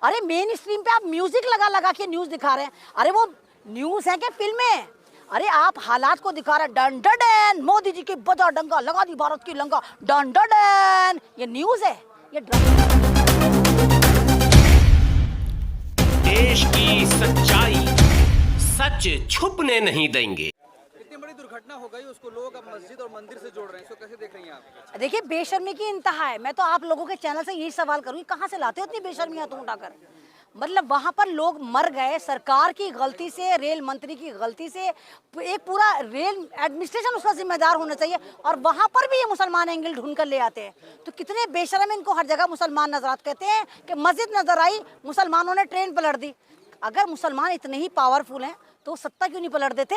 अरे main stream पे आप म्यूजिक लगा लगा के न्यूज दिखा रहे हैं। अरे वो न्यूज है क्या फिल्में? अरे आप हालात को दिखा रहे हैं। डन डन मोदी जी की बजा डंगा लगा दी भारत की लंका डन डन। ये न्यूज है? ये देश की सच्चाई सच छुपने नहीं देंगे। इतनी बड़ी दुर्घटना हो गई, उसको लोग अब मस्जिद और मंदिर से जोड़ रहे हैं, इसको कैसे देख रही हैं आप? देखिए बेशर्मी की इंतहा है। मैं तो आप लोगों के चैनल से यही सवाल करूंगी, कहाँ से लाते हो इतनी बेशर्मियां तुम उठाकर? मतलब वहां पर लोग मर गए सरकार की गलती से, रेल मंत्री की गलती से। एक पूरा रेल एडमिनिस्ट्रेशन उसका जिम्मेदार होना चाहिए, और वहां पर भी ये मुसलमान एंगल ढूंढ कर ले आते हैं। तो कितने बेशर्म इनको हर जगह मुसलमान नजर आते। कहते हैं कि मस्जिद नजर आई, मुसलमानों ने ट्रेन पलट दी। अगर मुसलमान इतने ही पावरफुल हैं तो सत्ता क्यों नहीं पलट देते?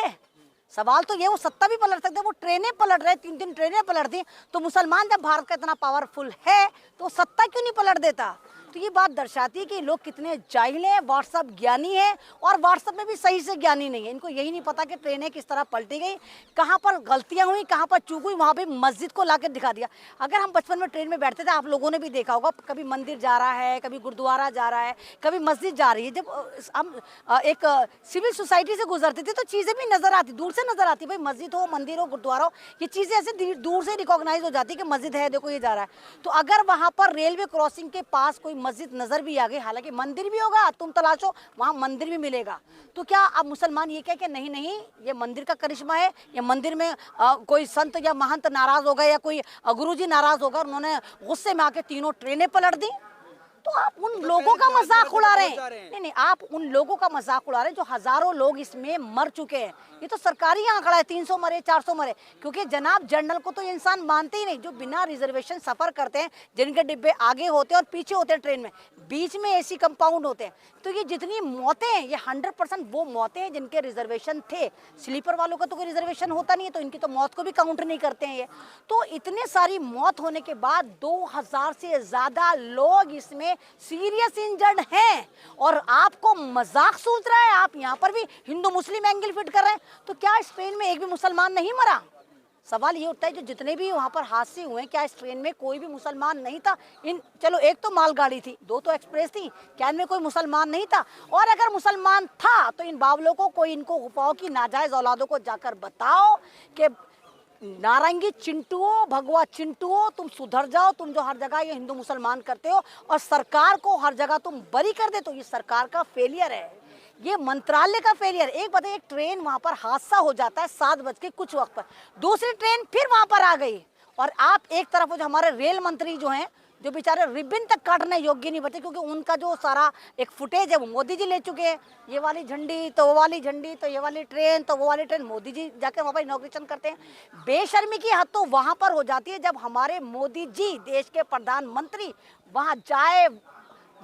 सवाल तो ये, वो सत्ता भी पलट सकते, वो ट्रेनें पलट रहे, 3-3 ट्रेनें पलट दी। तो मुसलमान जब भारत का इतना पावरफुल है तो सत्ता क्यों नहीं पलट देता? तो ये बात दर्शाती है कि लोग कितने जाहिल हैं, व्हाट्सएप ज्ञानी है, और व्हाट्सएप में भी सही से ज्ञानी नहीं है। इनको यही नहीं पता कि ट्रेनें किस तरह पलटी गई, कहाँ पर गलतियां हुई, कहाँ पर चूक हुई। वहाँ पे मस्जिद को लाकर दिखा दिया। अगर हम बचपन में ट्रेन में बैठते थे, आप लोगों ने भी देखा होगा, कभी मंदिर जा रहा है, कभी गुरुद्वारा जा रहा है, कभी मस्जिद जा रही है। जब हम एक सिविल सोसाइटी से गुजरते थे तो चीज़ें भी नजर आती, दूर से नजर आती। भाई मस्जिद हो, मंदिर हो, गुरुद्वारा हो, ये चीज़ें ऐसे दूर से रिकॉग्नाइज हो जाती है कि मस्जिद है, देखो ये जा रहा है। तो अगर वहाँ पर रेलवे क्रॉसिंग के पास कोई मस्जिद नजर भी आ गई, हालांकि मंदिर भी होगा, तुम तलाशो वहाँ मंदिर भी मिलेगा, तो क्या अब मुसलमान ये कहे कि नहीं नहीं ये मंदिर का करिश्मा है, या मंदिर में कोई संत या महंत नाराज हो गए, या कोई गुरुजी नाराज होगा, उन्होंने गुस्से में आके तीनों ट्रेनें पलट दी? तो आप उन लोगों का मजाक उड़ा रहे हैं। नहीं, आप उन लोगों का मजाक उड़ा रहे हैं जो हजारों लोग इसमें मर चुके हैं। ये तो सरकारी आंकड़ा है, 300 मरे, 400 मरे। क्योंकि जनाब जनरल को तो ये इंसान मानते ही नहीं, जो बिना रिजर्वेशन सफर करते हैं, जिनके डिब्बे आगे होते हैं और पीछे होते हैं ट्रेन में, बीच में एसी कंपाउंड होते हैं। तो ये जितनी मौतें हैं, ये 100% वो मौतें हैं जिनके रिजर्वेशन थे। स्लीपर वालों का तो कोई रिजर्वेशन होता नहीं है, तो इनकी तो मौत को भी काउंट नहीं करते हैं ये। तो इतने सारी मौत होने के बाद 2000 से ज्यादा लोग इसमें सीरियस इंजर्ड हैं, और आपको मजाक सूझ रहा है। आप यहाँ पर भी हिंदू मुस्लिम एंगल फिट कर रहे हैं। तो क्या इस ट्रेन में एक भी मुसलमान नहीं मरा? सवाल ये उठता है, जो जितने भी वहाँ पर हादसे हुए, क्या इस ट्रेन में कोई भी मुसलमान नहीं था? चलो एक तो मालगाड़ी थी, 2 तो एक्सप्रेस थी, क्या इनमें कोई मुसलमान नहीं था? और अगर मुसलमान था तो इन बावलों को, कोई इनको गुफाओं की नाजायज औलादों को जाकर बताओ कि नारंगी चिंटुओं, भगवा चिंटुओं, तुम सुधर जाओ। तुम जो हर जगह ये हिंदू मुसलमान करते हो और सरकार को हर जगह तुम बरी कर देते हो, ये सरकार का फेलियर है, ये मंत्रालय का फेलियर। एक बताइए, एक ट्रेन वहां पर हादसा हो जाता है 7 बज के कुछ वक्त पर, दूसरी ट्रेन फिर वहां पर आ गई, और आप एक तरफ जो हमारे रेल मंत्री जो हैं, जो बेचारे रिबन तक काटने योग्य नहीं बचे, क्योंकि उनका जो सारा एक फुटेज है वो मोदी जी ले चुके हैं। ये वाली झंडी तो वो वाली झंडी, तो ये वाली ट्रेन तो वो वाली ट्रेन, मोदी जी जाकर वहाँ पर इनॉग्रेशन करते हैं। बेशर्मी की हद तो वहाँ पर हो जाती है जब हमारे मोदी जी, देश के प्रधानमंत्री, वहाँ जाए,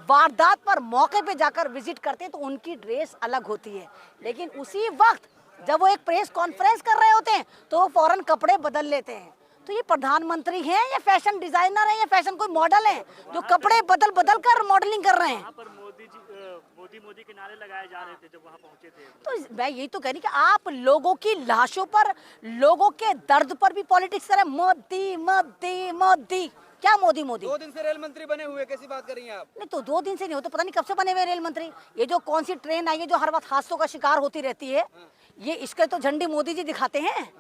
वारदात पर मौके पे जाकर विजिट करते हैं, तो उनकी ड्रेस अलग होती है। लेकिन उसी वक्त जब वो एक प्रेस कॉन्फ्रेंस कर रहे होते हैं तो वो फौरन कपड़े बदल लेते हैं। तो ये प्रधानमंत्री हैं या फैशन डिजाइनर हैं या फैशन कोई मॉडल है जो कपड़े बदल बदल कर मॉडलिंग कर रहे हैं? पर मोदी के नारे लगाए जा रहे थे जब वहाँ पहुंचे थे। तो मैं यही तो कह रही कि आप लोगों की लाशों पर, लोगों के दर्द पर भी पॉलिटिक्स कर रहे हैं। मोदी मोदी मोदी, क्या मोदी मोदी? 2 दिन से रेल मंत्री बने हुए, कैसी बात कर रही हैं आप? नहीं तो 2 दिन से नहीं हो तो पता नहीं कब से बने हुए रेल मंत्री। ये जो कौन सी ट्रेन आई है जो हर वक्त हादसों का शिकार होती रहती है, ये इसके तो झंडी मोदी जी दिखाते हैं।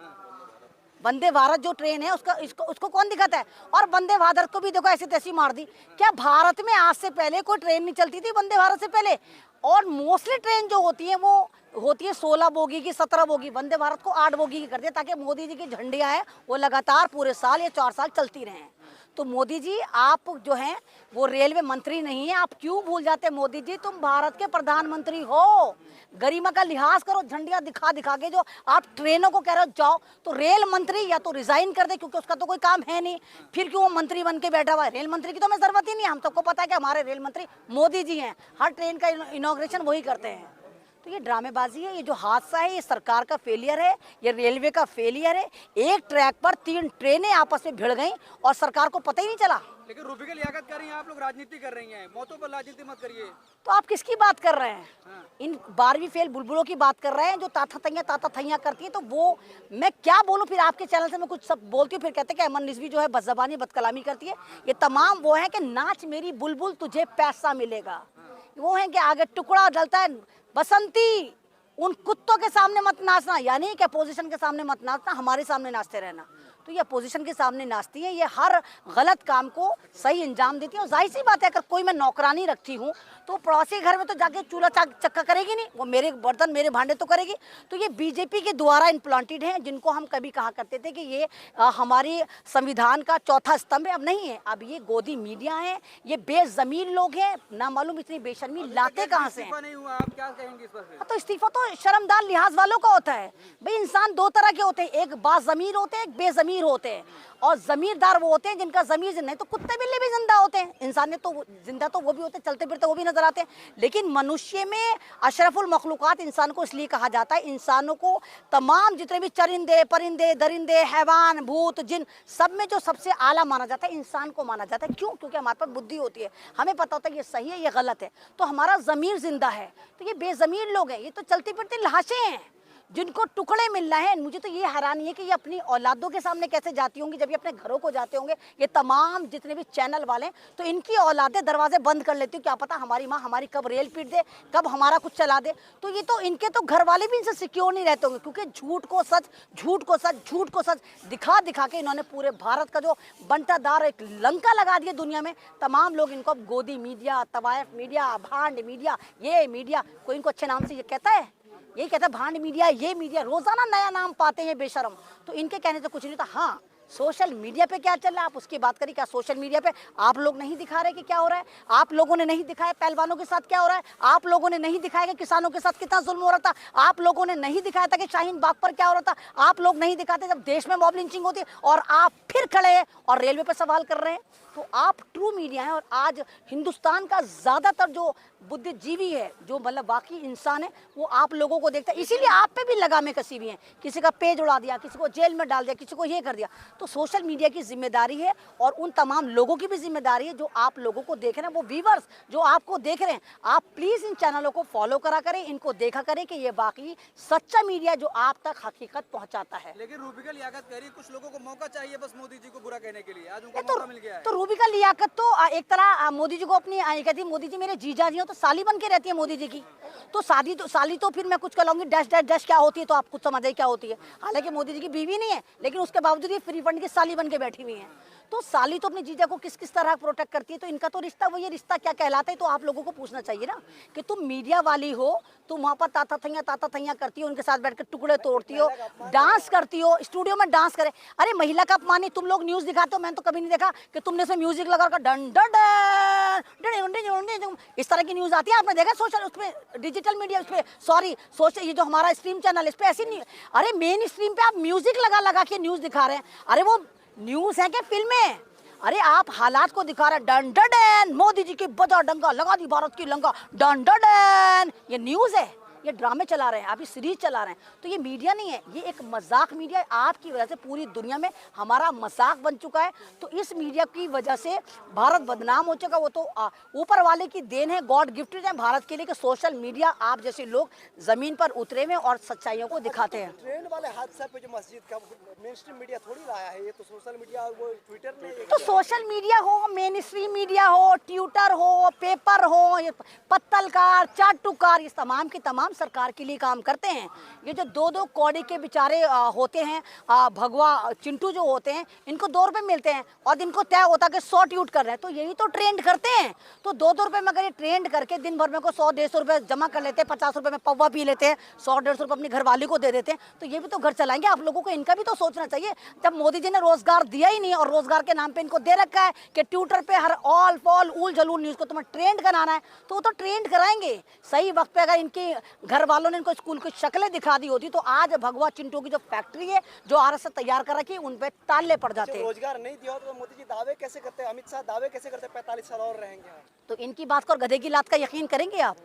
वंदे भारत जो ट्रेन है उसको कौन दिखाता है? और वंदे भारत को भी देखो ऐसी तैसी मार दी। क्या भारत में आज से पहले कोई ट्रेन नहीं चलती थी वंदे भारत से पहले? और मोस्टली ट्रेन जो होती है वो होती है 16 बोगी की, 17 बोगी। वंदे भारत को 8 बोगी की कर दिया, ताकि मोदी जी की झंडियां हैं वो लगातार पूरे साल या 4 साल चलती रहें। तो मोदी जी आप जो हैं वो रेलवे मंत्री नहीं है, आप क्यों भूल जाते? मोदी जी तुम भारत के प्रधानमंत्री हो, गरिमा का लिहाज करो। झंडियां दिखा दिखा के जो आप ट्रेनों को कह रहे हो जाओ, तो रेल मंत्री या तो रिजाइन कर दे, क्योंकि उसका तो कोई काम है नहीं, फिर क्यों वो मंत्री बन के बैठा हुआ है? रेल मंत्री की तो हमें जरूरत ही नहीं। हम सबको पता है कि हमारे रेल मंत्री मोदी जी हैं, हर ट्रेन का इनॉग्रेशन वही करते हैं। तो ये ड्रामेबाजी है, ये जो हादसा है ये सरकार का फेलियर है, ये रेलवे का फेलियर है। एक ट्रैक पर 3 ट्रेनें आपस में भिड़ गईं और सरकार को पता ही नहीं चला। लेकिन रूपी की लियाकत कर रही हैं आप लोग, राजनीति कर रही हैं, मौतों पर राजनीति मत करिए। तो आप किसकी बात कर रहे हैं? इन 12वीं फेल बुलबुलों की बात कर रहे हैं जो ताता थैया करती है। तो वो मैं क्या बोलूं? फिर आपके चैनल से मैं कुछ सब बोलती हूँ, फिर कहते हैं कि अमन रिजवी जो है बदजबानी बदकलामी करती है। ये तमाम वो है कि नाच मेरी बुलबुल तुझे पैसा मिलेगा। वो हैं कि आगे टुकड़ा डलता है बसंती, उन कुत्तों के सामने मत नाचना, यानी कि अपोजिशन के सामने मत नाचना, हमारे सामने नाचते रहना। तो ये अपोजिशन के सामने नाचती है, ये हर गलत काम को सही अंजाम देती है। और जाहिर सी बात है, अगर कोई मैं नौकरानी रखती हूँ तो पड़ोसी घर में तो जाके चूल्हा चक्का करेगी नहीं, वो मेरे बर्तन मेरे भांडे तो करेगी। तो ये बीजेपी के द्वारा इम्प्लांटेड हैं, जिनको हम कभी कहा करते थे कि ये हमारी संविधान का चौथा स्तंभ है, अब नहीं है। अब ये गोदी मीडिया है, ये बेजमीन लोग हैं, ना मालूम इतनी बेशर्मी लाते कहाँ से हैं। नहीं हुआ, आप क्या कहेंगे इस पर? तो इस्तीफा तो शर्मदार लिहाज वालों का होता है भाई। इंसान दो तरह के होते हैं, एक बाज़मीर होते हैं, एक बेज़मीर होते हैं। और ज़मीरदार वो होते हैं जिनका ज़मीर नहीं, तो कुत्ते बिल्ली भी जिंदा होते हैं, इंसान तो जिंदा तो वो भी होते हैं, चलते फिरते वो भी नजर आते हैं। लेकिन मनुष्य में अशरफुल मखलूक़ात इंसान को इसलिए कहा जाता है, इंसानों को तमाम जितने भी चरिंदे परिंदे दरिंदे हैवान भूत जिन सब में जो सबसे आला माना जाता है इंसान को माना जाता है। क्यों? क्योंकि हमारे पास बुद्धि होती है, हमें पता होता है ये सही है ये गलत है, तो हमारा ज़मीर जिंदा है। तो ये बेज़मीर लोग हैं, ये तो चलती फिरती लाशें हैं जिनको टुकड़े मिल रहे हैं। मुझे तो ये हैरानी है कि ये अपनी औलादों के सामने कैसे जाती होंगी, जब ये अपने घरों को जाते होंगे। ये तमाम जितने भी चैनल वाले हैं, तो इनकी औलादें दरवाजे बंद कर लेती हूँ, क्या पता हमारी माँ हमारी कब रेल पीट दे, कब हमारा कुछ चला दे। तो ये तो इनके तो घर वाले भी इनसे सिक्योर नहीं रहते होंगे, क्योंकि झूठ को सच झूठ को सच झूठ को सच दिखा दिखा के इन्होंने पूरे भारत का जो बंटादार एक लंका लगा दिया दुनिया में। तमाम लोग इनको अब गोदी मीडिया, तवायफ मीडिया, भांड मीडिया, ये मीडिया, कोई इनको अच्छे नाम से ये कहता है, यही कहता है भांड मीडिया, ये मीडिया, रोजाना नया नाम पाते हैं बेशरम। तो इनके कहने से कुछ नहीं था। हाँ, सोशल मीडिया पे क्या चल रहा है आप उसकी बात करिए। क्या सोशल मीडिया पे आप लोग नहीं दिखा रहे कि क्या हो रहा है? आप लोगों ने नहीं दिखाया पहलवानों के साथ क्या हो रहा है? आप लोगों ने नहीं दिखाया कि किसानों के साथ कितना जुल्म हो रहा था? आप लोगों ने नहीं दिखाया था कि शाहीन बाग पर क्या हो रहा था? आप लोग नहीं दिखाते जब देश में मॉब लिंचिंग होती है, और आप फिर खड़े हैं और रेलवे पर सवाल कर रहे हैं। तो आप ट्रू मीडिया हैं, और आज हिंदुस्तान का ज़्यादातर जो बुद्धिजीवी है, जो मतलब बाकी इंसान है, वो आप लोगों को देखता है, इसीलिए आप पे भी लगामें कसी हुई हैं। किसी का पेज उड़ा दिया, किसी को जेल में डाल दिया, किसी को ये कर दिया। तो सोशल मीडिया की जिम्मेदारी है, और उन तमाम लोगों की भी जिम्मेदारी है जो आप लोगों को देख रहे हैं, वो व्यूवर्स जो आपको देख रहे हैं। आप प्लीज़ इन चैनलों को फॉलो करा करें, इनको देखा करें कि ये बाकी सच्चा मीडिया जो आप तक हकीकत पहुँचाता है। लेकिन रूबिका लियाकत कह रही है कुछ लोगों को मौका चाहिए बस मोदी जी को बुरा कहने के लिए, आज उनको मौका मिल गया है। तो रूबिका लियाकत तो एक तरह मोदी जी को अपनी कहती है, मोदी जी मेरे जीजा जी हो, तो साली बन के रहती है मोदी जी की। तो साली तो फिर मैं कुछ कहूँगी डैश डैश डैश क्या होती है, तो आप कुछ समझ क्या होती है। हालांकि मोदी जी की बीवी नहीं है, लेकिन उसके बावजूद ये फ्री फंड की साली बन के बैठी हुई है। तो साली तो अपने जीजा को किस किस तरह प्रोटेक्ट करती है, तो इनका तो रिश्ता वही रिश्ता क्या कहलाता है। तो आप लोगों को पूछना चाहिए ना कि तुम मीडिया वाली हो, तुम वहाँ पर ताता थैया करती हो, उनके साथ बैठ कर टुकड़े तोड़ती हो, डांस करती हो, स्टूडियो में डांस करे। अरे महिला का अपमान तुम लोग न्यूज़ दिखाते हो, मैंने तो कभी नहीं देखा कि तुमने इसमें म्यूजिक लगा कर डन डन इस तरह की न्यूज़ आती है। आपने देखा सोशल उसमें डिजिटल मीडिया उसमें सॉरी सोशल ये जो हमारा स्ट्रीम चैनल इस पर ऐसी नहीं। अरे मेन स्ट्रीम पे आप म्यूजिक लगा लगा के न्यूज़ दिखा रहे हैं। अरे वो न्यूज़ है कि फिल्में? अरे आप हालात को दिखा रहे हैं। डन डन मोदी जी की बजा डंगा लगा दी भारत की लंका, डन डन ये न्यूज़ है, ये ड्रामे चला रहे हैं, आप ये सीरीज चला रहे हैं। तो ये मीडिया नहीं है, ये एक मजाक मीडिया है। आपकी वजह से पूरी दुनिया में हमारा मजाक बन चुका है। तो इस मीडिया की वजह से भारत बदनाम हो चुका। वो तो ऊपर वाले की देन है, गॉड गिफ्टेड है भारत के लिए कि सोशल मीडिया आप जैसे लोग जमीन पर उतरे हुए और सच्चाइयों को दिखाते हैं। ट्रेन वाले हादसा पे जो मस्जिद का मेन स्ट्रीम मीडिया थोड़ी लाया है, ये तो सोशल मीडिया और वो ट्विटर ने। तो सोशल मीडिया हो, मेन स्ट्रीम मीडिया हो, ट्विटर हो, पेपर हो, ये पत्तलकार चाटुकार, ये तमाम की तमाम सरकार के लिए काम करते हैं। ये जो दो दो कौड़ी के बेचारे होते हैं, भगवा चिंटू जो होते हैं, इनको 2 रुपये मिलते हैं और इनको तय होता है कि 100 ट्वीट कर रहे हैं। तो यही तो ट्रेंड करते हैं। तो 2-2 रुपये में अगर ये ट्रेंड करके दिन भर में को 100-150 रुपये जमा कर लेते हैं, 50 रुपये में पौवा पी लेते हैं, 100-150 रुपये अपनी घरवाली को दे देते हैं, तो ये भी तो घर चलाएंगे। आप लोगों को इनका भी तो सोचना चाहिए। जब मोदी जी ने रोजगार दिया ही नहीं और रोजगार के नाम पे इनको दे रखा है कि ट्विटर पे हर ऑल फॉल ऊल जलूल न्यूज़ को तुम्हें ट्रेंड कराना है, तो वो तो ट्रेंड कराएंगे। सही वक्त पे अगर इनके घर वालों ने इनको स्कूल की शक्लें दिखा दी होती तो आज भगवा चिंटू की जो फैक्ट्री है जो आरएसएस तैयार कर रखी है उन पे ताले पड़ जाते। रोजगार नहीं दिया तो मोदी जी दावे कैसे करते हैं, अमित शाह दावे कैसे करते हैं 45 साल और रहेंगे? तो इनकी बात को और गधे की लात का यकीन करेंगे आप?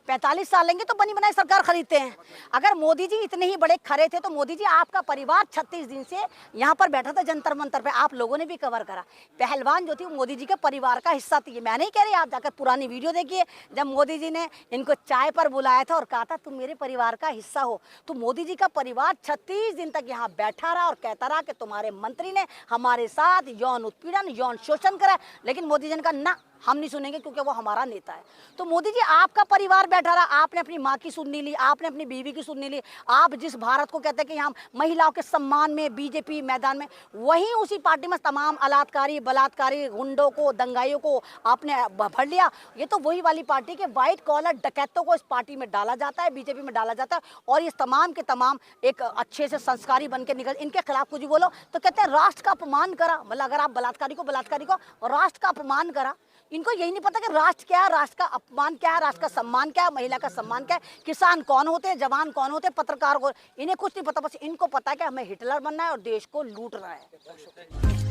45 साल लेंगे तो बनी बनाई सरकार खरीदते हैं। अगर मोदी जी इतने ही बड़े खरे थे तो मोदी जी आपका परिवार 36 दिन से यहाँ पर बैठा था जंतर मंतर पे, आप लोगों ने भी कवर करा। पहलवान जो थी वो मोदी जी के परिवार का हिस्सा थी। मैं नहीं कह रही, आप जाकर पुरानी वीडियो देखिए जब मोदी जी ने इनको चाय पर बुलाया था और कहा था तुम मेरे परिवार का हिस्सा हो। तो मोदी जी का परिवार 36 दिन तक यहाँ बैठा रहा और कहता रहा कि तुम्हारे मंत्री ने हमारे साथ यौन उत्पीड़न यौन शोषण करा। लेकिन मोदी जी ने कहा ना, हम नहीं सुनेंगे क्योंकि वो हमारा नेता है। तो मोदी जी, आपका परिवार बैठा रहा, आपने अपनी माँ की सुननी ली, आपने अपनी बीवी की सुननी ली। आप जिस भारत को कहते हैं कि हम महिलाओं के सम्मान में बीजेपी मैदान में, वहीं उसी पार्टी में तमाम अलात्कारी, बलात्कारी, गुंडों को, दंगाइयों को आपने भर लिया। ये तो वही वाली पार्टी के व्हाइट कॉलर डकैतों को इस पार्टी में डाला जाता है, बीजेपी में डाला जाता है, और ये तमाम के तमाम एक अच्छे से संस्कारी बन के निकल, इनके खिलाफ कुछ भी बोलो तो कहते हैं राष्ट्र का अपमान करा। मतलब अगर आप बलात्कारी को राष्ट्र का अपमान करा, इनको यही नहीं पता कि राष्ट्र क्या है, राष्ट्र का अपमान क्या है, राष्ट्र का सम्मान क्या है, महिला का सम्मान क्या है, किसान कौन होते हैं, जवान कौन होते हैं, पत्रकार कौन, इन्हें कुछ नहीं पता। बस इनको पता है कि हमें हिटलर बनना है और देश को लूटना है।